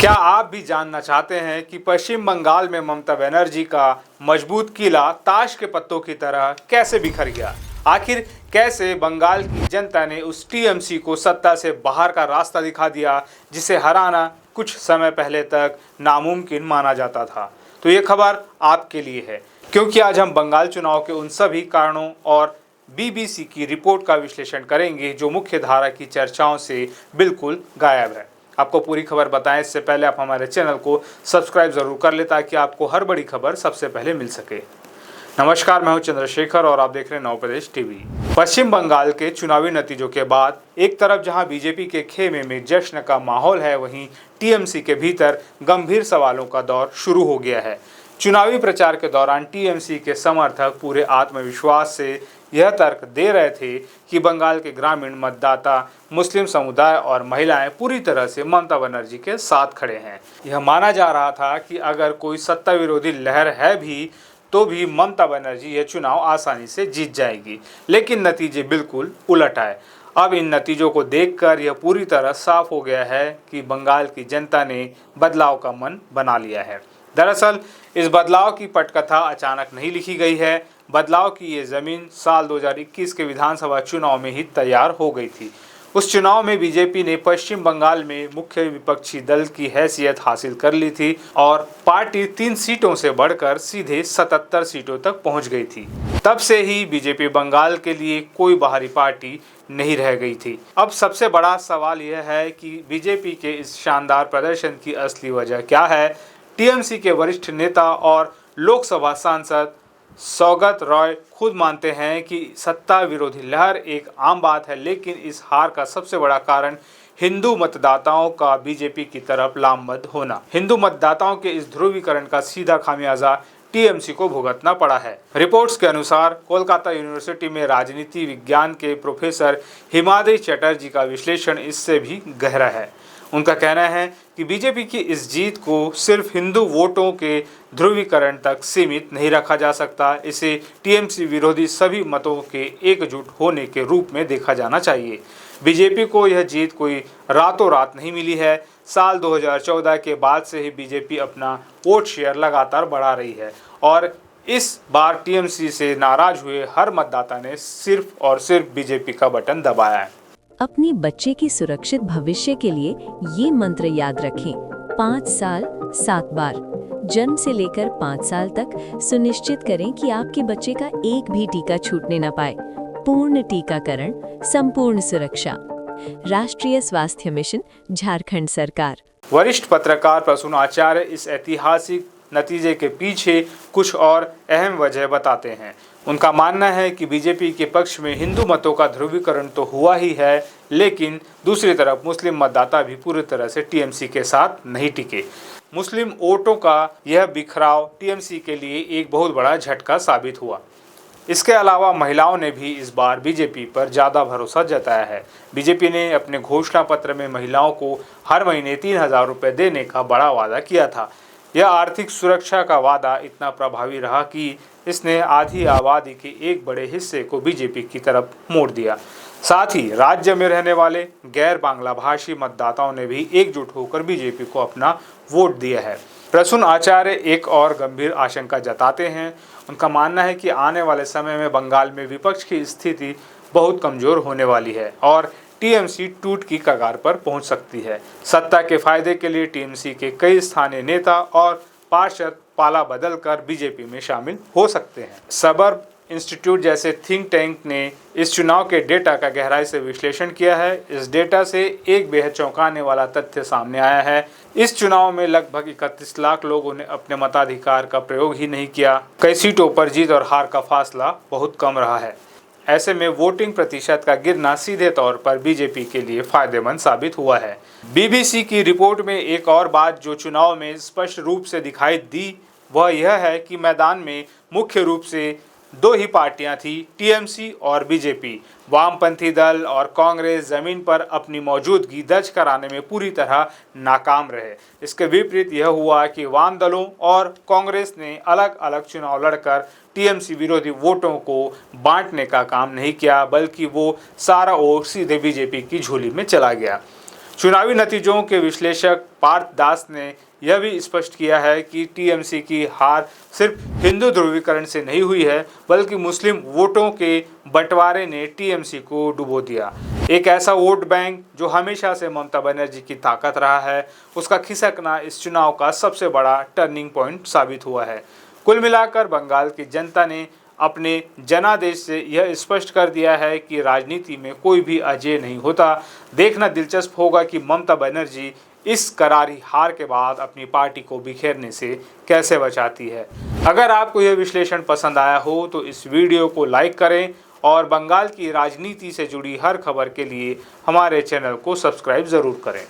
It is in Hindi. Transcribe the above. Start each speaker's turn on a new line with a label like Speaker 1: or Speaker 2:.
Speaker 1: क्या आप भी जानना चाहते हैं कि पश्चिम बंगाल में ममता बनर्जी का मजबूत किला ताश के पत्तों की तरह कैसे बिखर गया? आखिर कैसे बंगाल की जनता ने उस टीएमसी को सत्ता से बाहर का रास्ता दिखा दिया जिसे हराना कुछ समय पहले तक नामुमकिन माना जाता था? तो ये खबर आपके लिए है, क्योंकि आज हम बंगाल चुनाव के उन सभी कारणों और बीबीसी की रिपोर्ट का विश्लेषण करेंगे जो मुख्य धारा की चर्चाओं से बिल्कुल गायब है। आपको पूरी खबर बताएं इससे पहले आप हमारे चैनल को सब्सक्राइब जरूर कर ले ताकि आपको हर बड़ी खबर सबसे पहले मिल सके। नमस्कार, मैं हूं चंद्रशेखर और आप देख रहे हैं नव प्रदेश टीवी। पश्चिम बंगाल के चुनावी नतीजों के बाद एक तरफ जहां बीजेपी के खेमे में जश्न का माहौल है, वहीं टीएमसी के भीतर गंभीर सवालों का दौर शुरू हो गया है। चुनावी प्रचार के दौरान टीएमसी के समर्थक पूरे आत्मविश्वास से यह तर्क दे रहे थे कि बंगाल के ग्रामीण मतदाता, मुस्लिम समुदाय और महिलाएं पूरी तरह से ममता बनर्जी के साथ खड़े हैं। यह माना जा रहा था कि अगर कोई सत्ता विरोधी लहर है भी तो भी ममता बनर्जी यह चुनाव आसानी से जीत जाएगी, लेकिन नतीजे बिल्कुल उलट आए। अब इन नतीजों को देखकर यह पूरी तरह साफ हो गया है कि बंगाल की जनता ने बदलाव का मन बना लिया है। दरअसल इस बदलाव की पटकथा अचानक नहीं लिखी गई है। बदलाव की ये जमीन साल 2021 के विधानसभा चुनाव में ही तैयार हो गई थी। उस चुनाव में बीजेपी ने पश्चिम बंगाल में मुख्य विपक्षी दल की हैसियत हासिल कर ली थी और पार्टी 3 सीटों से बढ़कर सीधे 77 सीटों तक पहुंच गई थी। तब से ही बीजेपी बंगाल के लिए कोई बाहरी पार्टी नहीं रह गई थी। अब सबसे बड़ा सवाल यह है कि बीजेपी के इस शानदार प्रदर्शन की असली वजह क्या है? टीएमसी के वरिष्ठ नेता और लोकसभा सांसद सौगत रॉय खुद मानते हैं कि सत्ता विरोधी लहर एक आम बात है, लेकिन इस हार का सबसे बड़ा कारण हिंदू मतदाताओं का बीजेपी की तरफ लामबंद होना। हिंदू मतदाताओं के इस ध्रुवीकरण का सीधा खामियाजा टीएमसी को भुगतना पड़ा है। रिपोर्ट्स के अनुसार कोलकाता यूनिवर्सिटी में राजनीति विज्ञान के प्रोफेसर हिमाद्री चटर्जी का विश्लेषण इससे भी गहरा है। उनका कहना है कि बीजेपी की इस जीत को सिर्फ हिंदू वोटों के ध्रुवीकरण तक सीमित नहीं रखा जा सकता। इसे टीएमसी विरोधी सभी मतों के एकजुट होने के रूप में देखा जाना चाहिए। बीजेपी को यह जीत कोई रातों रात नहीं मिली है। साल 2014 के बाद से ही बीजेपी अपना वोट शेयर लगातार बढ़ा रही है और इस बार टीएमसी से नाराज हुए हर मतदाता ने सिर्फ और सिर्फ बीजेपी का बटन दबाया है।
Speaker 2: अपनी बच्चे की सुरक्षित भविष्य के लिए ये मंत्र याद रखें। 5 साल 7 बार। जन्म से लेकर 5 साल तक सुनिश्चित करें कि आपके बच्चे का एक भी टीका छूटने न पाए। पूर्ण टीकाकरण, संपूर्ण सुरक्षा। राष्ट्रीय स्वास्थ्य मिशन, झारखंड सरकार।
Speaker 1: वरिष्ठ पत्रकार प्रसून आचार्य इस ऐतिहासिक नतीजे के पीछे कुछ और अहम वजह बताते हैं। उनका मानना है कि बीजेपी के पक्ष में हिंदू मतों का ध्रुवीकरण तो हुआ ही है, लेकिन दूसरी तरफ मुस्लिम मतदाता भी पूरी तरह से टीएमसी के साथ नहीं टिके। मुस्लिम वोटों का यह बिखराव टीएमसी के लिए एक बहुत बड़ा झटका साबित हुआ। इसके अलावा महिलाओं ने भी इस बार बीजेपी पर ज़्यादा भरोसा जताया है। बीजेपी ने अपने घोषणा पत्र में महिलाओं को हर महीने 3,000 रुपये देने का बड़ा वादा किया था। यह आर्थिक सुरक्षा का वादा इतना प्रभावी रहा कि इसने आधी आबादी के एक बड़े हिस्से को बीजेपी की तरफ मोड़ दिया। साथ ही राज्य में रहने वाले गैर बांग्ला भाषी मतदाताओं ने भी एकजुट होकर बीजेपी को अपना वोट दिया है। प्रसून आचार्य एक और गंभीर आशंका जताते हैं। उनका मानना है कि आने वाले समय में बंगाल में विपक्ष की स्थिति बहुत कमजोर होने वाली है और टीएमसी टूट की कगार पर पहुंच सकती है। सत्ता के फायदे के लिए टीएमसी के कई स्थानीय नेता और पार्षद पाला बदलकर बीजेपी में शामिल हो सकते हैं। सबर्ब इंस्टीट्यूट जैसे थिंक टैंक ने इस चुनाव के डेटा का गहराई से विश्लेषण किया है। इस डेटा से एक बेहद चौंकाने वाला तथ्य सामने आया है। इस चुनाव में लगभग 31 लाख लोगों ने अपने मताधिकार का प्रयोग ही नहीं किया। कई सीटों पर जीत और हार का फासला बहुत कम रहा है। ऐसे में वोटिंग प्रतिशत का गिरना सीधे तौर पर बीजेपी के लिए फायदेमंद साबित हुआ है। बीबीसी की रिपोर्ट में एक और बात जो चुनाव में स्पष्ट रूप से दिखाई दी वह यह है कि मैदान में मुख्य रूप से 2 ही पार्टियां थी, टीएमसी और बीजेपी। वामपंथी दल और कांग्रेस जमीन पर अपनी मौजूदगी दर्ज कराने में पूरी तरह नाकाम रहे। इसके विपरीत यह हुआ कि वाम दलों और कांग्रेस ने अलग अलग चुनाव लड़कर टीएमसी विरोधी वोटों को बांटने का काम नहीं किया, बल्कि वो सारा वोट सीधे बीजेपी की झोली में चला गया। चुनावी नतीजों के विश्लेषक पार्थ दास ने यह भी स्पष्ट किया है कि टीएमसी की हार सिर्फ हिंदू ध्रुवीकरण से नहीं हुई है, बल्कि मुस्लिम वोटों के बंटवारे ने टीएमसी को डुबो दिया। एक ऐसा वोट बैंक जो हमेशा से ममता बनर्जी की ताकत रहा है, उसका खिसकना इस चुनाव का सबसे बड़ा टर्निंग पॉइंट साबित हुआ है। कुल मिलाकर बंगाल की जनता ने अपने जनादेश से यह स्पष्ट कर दिया है कि राजनीति में कोई भी अजेय नहीं होता। देखना दिलचस्प होगा कि ममता बनर्जी इस करारी हार के बाद अपनी पार्टी को बिखेरने से कैसे बचाती है। अगर आपको यह विश्लेषण पसंद आया हो तो इस वीडियो को लाइक करें और बंगाल की राजनीति से जुड़ी हर खबर के लिए हमारे चैनल को सब्सक्राइब ज़रूर करें।